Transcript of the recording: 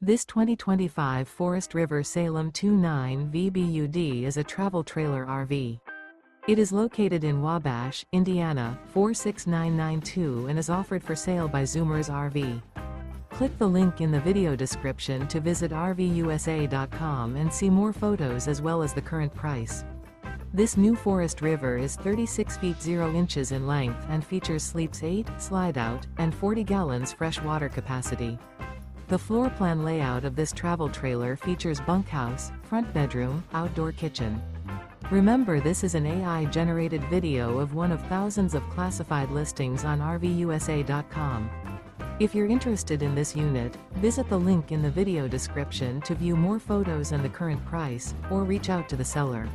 This 2025 Forest River Salem 29 VBUD is a travel trailer RV. It is located in Wabash, Indiana, 46992 and is offered for sale by Zoomers RV. Click the link in the video description to visit RVUSA.com and see more photos as well as the current price. This new Forest River is 36 feet 0 inches in length and features sleeps 8, Slideout, and 40 gallons fresh water capacity. The floor plan layout of this travel trailer features bunkhouse, front bedroom, outdoor kitchen. Remember, this is an AI-generated video of one of thousands of classified listings on RVUSA.com. If you're interested in this unit, visit the link in the video description to view more photos and the current price, or reach out to the seller.